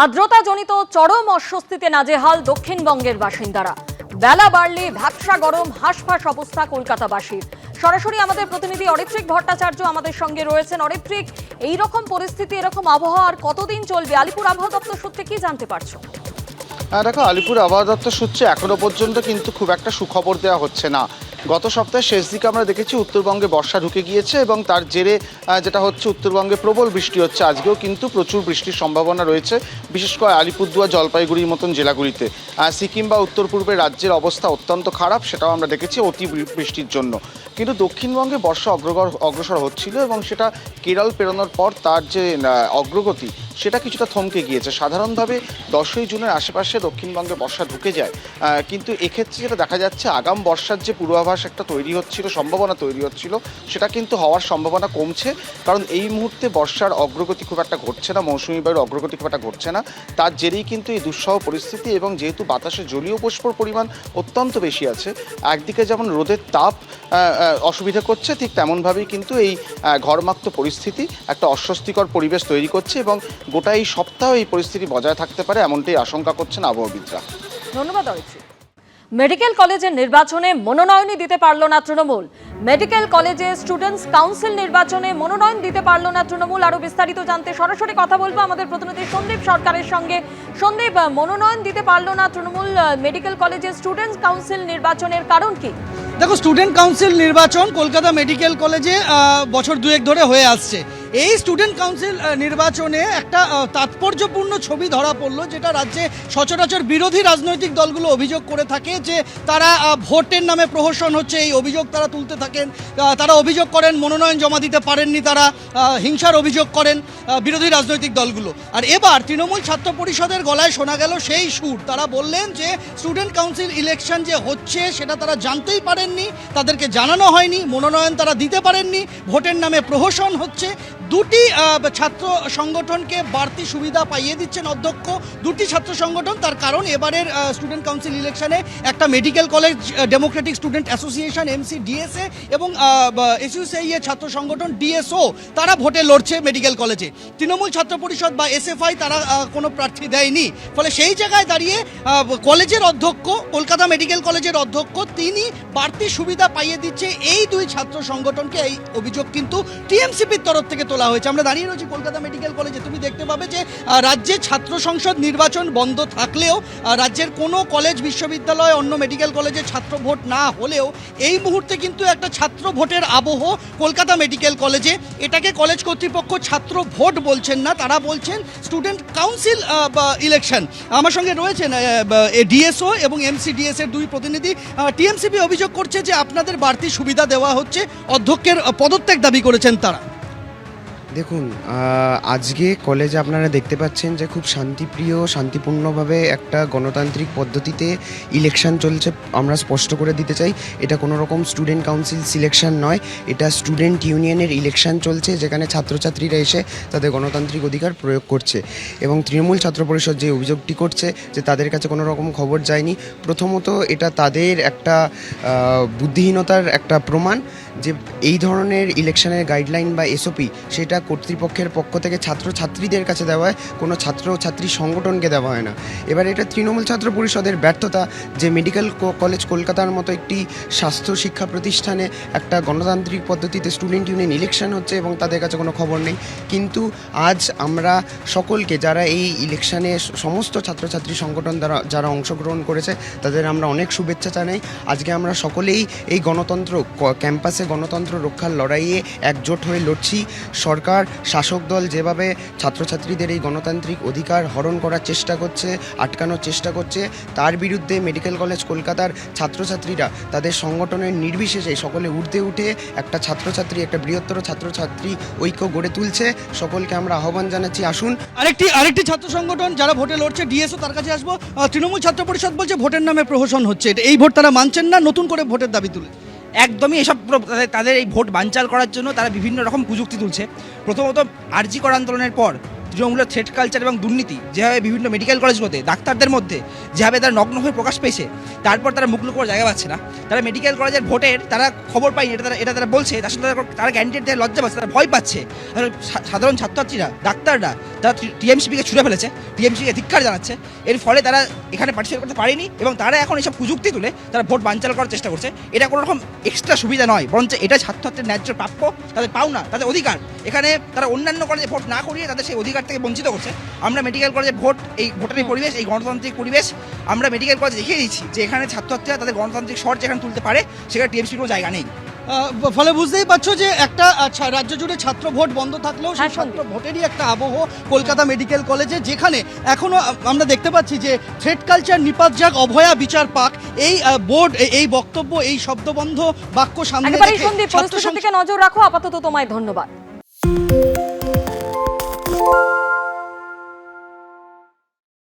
আর্দ্রতাজনিত চরম অস্বস্তিতে নাজেহাল দক্ষিণবঙ্গের বাসিন্দারা। বেলা বাড়লে ভ্যাপসা গরম, হাঁসফাঁস অবস্থা কলকাতাবাসীর। সরাসরি আমাদের প্রতিনিধি অরিত্রিক ভট্টাচার্য আমাদের সঙ্গে রয়েছেন। অরিত্রিক, এইরকম পরিস্থিতি, এরকম আবহাওয়া আর কতদিন চলবে? আলিপুর আবহাওয়া দপ্তর সূত্রে কি জানতে পারছো? দেখো, আলিপুর আবহাওয়া দপ্তর সূত্রে এখনো পর্যন্ত কিন্তু খুব একটা সুখবর দেওয়া হচ্ছে না। গত সপ্তাহের শেষ দিকে আমরা দেখেছি উত্তরবঙ্গে বর্ষা ঢুকে গিয়েছে এবং তার জেরে যেটা হচ্ছে উত্তরবঙ্গে প্রবল বৃষ্টি হচ্ছে। আজকেও কিন্তু প্রচুর বৃষ্টির সম্ভাবনা রয়েছে, বিশেষ করে আলিপুরদুয়ার, জলপাইগুড়ির মতন জেলাগুলিতে। সিকিম বা উত্তর পূর্বের রাজ্যের অবস্থা অত্যন্ত খারাপ, সেটাও আমরা দেখেছি অতি বৃষ্টির জন্য। কিন্তু দক্ষিণবঙ্গে বর্ষা অগ্রসর হচ্ছিল এবং সেটা কেরল পেরোনোর পর তার যে অগ্রগতি সেটা কিছুটা থমকে গিয়েছে। সাধারণভাবে 10ই জুনের আশেপাশে দক্ষিণবঙ্গে বর্ষা ঢুকে যায়, কিন্তু এক্ষেত্রে যেটা দেখা যাচ্ছে আগাম বর্ষার যে পূর্বাভাস একটা তৈরি হচ্ছিল, সম্ভাবনা তৈরি হচ্ছিল, সেটা কিন্তু হওয়ার সম্ভাবনা কমছে। কারণ এই মুহূর্তে বর্ষার অগ্রগতি খুব একটা ঘটছে না, মৌসুমি বায়ুর অগ্রগতি খুব একটা ঘটছে না। তার জেরেই কিন্তু এই দুঃসহ পরিস্থিতি। এবং যেহেতু বাতাসে জলীয় বাষ্পর পরিমাণ অত্যন্ত বেশি আছে, একদিকে যেমন রোদের তাপ অসুবিধা করছে, ঠিক তেমনভাবেই কিন্তু এই ঘরমাক্ত পরিস্থিতি একটা অস্বস্তিকর পরিবেশ তৈরি করছে এবং গোটা এই সপ্তাহ এই পরিস্থিতি বজায় থাকতে পারে, এমনটাই আশঙ্কা করছেন আবহাওয়াবিদরা। ধন্যবাদ অরিত্রিক। মেডিকেল কলেজের নির্বাচনে মনোনয়নই দিতে পারল না তৃণমূল। মেডিকেল কলেজে স্টুডেন্টস কাউন্সিল নির্বাচনে মনোনয়ন দিতে পারল না তৃণমূল। আরো বিস্তারিত জানতে সরাসরি কথা বলবো আমাদের প্রতিনিধি সন্দীপ সরকারের সঙ্গে। সন্দীপ, মনোনয়ন দিতে পারল না তৃণমূল মেডিকেল কলেজে স্টুডেন্টস কাউন্সিল নির্বাচনের কারণ কি? দেখো, স্টুডেন্ট কাউন্সিল নির্বাচন কলকাতা মেডিকেল কলেজে বছর দুয়েক ধরে হয়ে আসছে। এই স্টুডেন্ট কাউন্সিল নির্বাচনে একটা তাৎপর্যপূর্ণ ছবি ধরা পড়লো, যেটা রাজ্যে সচরাচর বিরোধী রাজনৈতিক দলগুলো অভিযোগ করে থাকে যে তারা ভোটের নামে প্রহসন হচ্ছে, এই অভিযোগ তারা তুলতে থাকেন। তারা অভিযোগ করেন মনোনয়ন জমা দিতে পারেননি, তারা হিংসার অভিযোগ করেন বিরোধী রাজনৈতিক দলগুলো। আর এবার তৃণমূল ছাত্র পরিষদের গলায় শোনা গেল সেই সুর। তারা বললেন যে স্টুডেন্ট কাউন্সিল ইলেকশন যে হচ্ছে সেটা তারা জানতেই পারেননি, তাদেরকে জানানো হয়নি, মনোনয়ন তারা দিতে পারেননি, ভোটের নামে প্রহসন হচ্ছে। দুটি ছাত্র সংগঠনকে বাড়তি সুবিধা পাইয়ে দিচ্ছেন অধ্যক্ষ, দুটি ছাত্র সংগঠন। তার কারণ এবারের স্টুডেন্ট কাউন্সিল ইলেকশনে একটা medical college Democratic student association MCDSA এবং SUCIA ছাত্র সংগঠন DSO তারা ভোটে লড়ছে মেডিকেল কলেজে। তৃণমূল ছাত্র পরিষদ বা SFI তারা কোনো প্রার্থী দেয়নি। ফলে সেই জায়গায় দাঁড়িয়ে কলেজের অধ্যক্ষ, কলকাতা মেডিকেল কলেজের অধ্যক্ষ, তিনি বাড়তি সুবিধা পাইয়ে দিচ্ছে এই দুই ছাত্র সংগঠনকে। এই অভিযোগ কিন্তু TMCPর তরফ থেকে তোলা হয়েছে। আমরা দাঁড়িয়ে রয়েছি কলকাতা মেডিকেল কলেজে। তুমি দেখতে পাবে যে রাজ্যে ছাত্র সংসদ নির্বাচন বন্ধ থাকলেও, রাজ্যের কোনো কলেজ, বিশ্ববিদ্যালয়, অন্য মেডিকেল কলেজে ছাত্র ভোট না হলেও এই মুহূর্তে কিন্তু একটা ছাত্র ভোটের আবহ কলকাতা মেডিকেল কলেজে। এটাকে কলেজ কর্তৃপক্ষ ছাত্র ভোট বলছেন না, তারা বলছেন স্টুডেন্ট কাউন্সিল ইলেকশন। আমার সঙ্গে রয়েছেন DSO এবং MCDS এর দুই প্রতিনিধি। TMCP অভিযোগ করছে যে আপনাদের বাড়তি সুবিধা দেওয়া হচ্ছে, অধ্যক্ষের পদত্যাগ দাবি করেছেন তারা। দেখুন, আজকে কলেজে আপনারা দেখতে পাচ্ছেন যে খুব শান্তিপূর্ণভাবে একটা গণতান্ত্রিক পদ্ধতিতে ইলেকশন চলছে। আমরা স্পষ্ট করে দিতে চাই, এটা কোনো রকম স্টুডেন্ট কাউন্সিল সিলেকশন নয়, এটা স্টুডেন্ট ইউনিয়নের ইলেকশন চলছে, যেখানে ছাত্রছাত্রীরা এসে তাদের গণতান্ত্রিক অধিকার প্রয়োগ করছে। এবং তৃণমূল ছাত্র পরিষদ যে অভিযোগটি করছে যে তাদের কাছে কোনো রকম খবর যায়নি, প্রথমত এটা তাদের একটা বুদ্ধিহীনতার একটা প্রমাণ যে এই ধরনের ইলেকশনের গাইডলাইন বা SOP সেটা কর্তৃপক্ষের পক্ষ থেকে ছাত্রছাত্রীদের কাছে দেওয়া হয়, কোনো ছাত্রছাত্রী সংগঠনকে দেওয়া হয় না। এবার এটা তৃণমূল ছাত্র পরিষদের ব্যর্থতা যে মেডিকেল কলেজ কলকাতার মতো একটি স্বাস্থ্য শিক্ষা প্রতিষ্ঠানে একটা গণতান্ত্রিক পদ্ধতিতে স্টুডেন্ট ইউনিয়ন ইলেকশন হচ্ছে এবং তাদের কাছে কোনো খবর নেই। কিন্তু আজ আমরা সকলকে, যারা এই ইলেকশনে সমস্ত ছাত্রছাত্রী সংগঠন দ্বারা যারা অংশগ্রহণ করেছে, তাদের আমরা অনেক শুভেচ্ছা জানাই। আজকে আমরা সকলেই এই গণতন্ত্র ক্যাম্পাসে গণতন্ত্র রক্ষার লড়াইয়ে একজোট হয়ে লড়ছি। সরকার, শাসক দল যেভাবে ছাত্রছাত্রীদের এই গণতান্ত্রিক অধিকার হরণ করার চেষ্টা করছে, আটকানোর চেষ্টা করছে, তার বিরুদ্ধে মেডিকেল কলেজ কলকাতার ছাত্রছাত্রীরা তাদের সংগঠনের নির্বিশেষে সকলে ঊর্ধ্বে উঠে একটা একটা বৃহত্তর ছাত্রছাত্রী ঐক্য গড়ে তুলছে। সকলকে আমরা আহ্বান জানাচ্ছি, আসুন। আরেকটি ছাত্র সংগঠন যারা ভোটে লড়ছে, DSO, তার কাছে আসবো। তৃণমূল ছাত্র পরিষদ বলছে ভোটের নামে প্রহসন হচ্ছে, এই ভোট তারা মানছেন না, নতুন করে ভোটের দাবি তুলে। একদমই এসব তাদের এই ভোট বানচাল করার জন্য তারা বিভিন্ন রকম কুযুক্তি তুলছে। প্রথমত আরজি কর আন্দোলনের পর তৃণমূলের থ্রেট কালচার এবং দুর্নীতি যেভাবে বিভিন্ন মেডিকেল কলেজগুলোতে ডাক্তারদের মধ্যে যেভাবে তারা নগ্ন হয়ে প্রকাশ পেয়েছে, তারপর তারা মুখ লুকোবার জায়গা পাচ্ছে না, তারা মেডিকেল কলেজের ভোটের তারা খবর পায়নি, এটা তারা বলছে, তার সাথে তারা ক্যান্ডিডেট থেকে লজ্জা পাচ্ছে, তারা ভয় পাচ্ছে। সাধারণ ছাত্রছাত্রীরা, ডাক্তাররা তারা টিএমসিপিকে ছুড়ে ফেলেছে, টিএমসিকে ধিক্কার জানাচ্ছে। এর ফলে তারা এখানে পার্টিসিপেট করতে পারেনি এবং তারা এখন এইসব কুযুক্তি তুলে তারা ভোট বানচাল করার চেষ্টা করছে। এটা কোনো রকম এক্সট্রা সুবিধা নয়, বরঞ্চ এটা ছাত্রছাত্রীর ন্যায্য প্রাপ্য, তাদের পাওনা, তাদের অধিকার। এখানে তারা অন্যান্য কলেজে ভোট না করিয়ে তাদের সেই অধিকার থেকে বঞ্চিত করছে। আমরা মেডিকেল কলেজে ভোট, এই ভোটের এই পরিবেশ, এই গণতান্ত্রিক পরিবেশ আমরা মেডিকেল কলেজে দেখিয়ে দিচ্ছি যে এখানে ছাত্রছাত্রীরা তাদের গণতান্ত্রিক স্বর যেখানে তুলতে পারে সেখানে টিএমসির কোনো জায়গা নেই। ফলে বুঝতেই পারছো যে একটা রাজ্য জুড়ে ছাত্র ভোট বন্ধ থাকলেও সেই হ্যাঁ, ছাত্র ভোটেরই একটা আবহ কলকাতা মেডিকেল কলেজে, যেখানে এখনো আমরা দেখতে পাচ্ছি যে থ্রেড কালচার নিপাত যাক, অভয়া বিচার পাক, এই বোর্ড, এই বক্তব্য, এই শব্দবন্ধ বাক্য সামনে একেবারেই রেখে সন্দীপ, ছাত্র পরিস্থিতির দিকে নজর রাখো। আপাতত তোমায় ধন্যবাদ।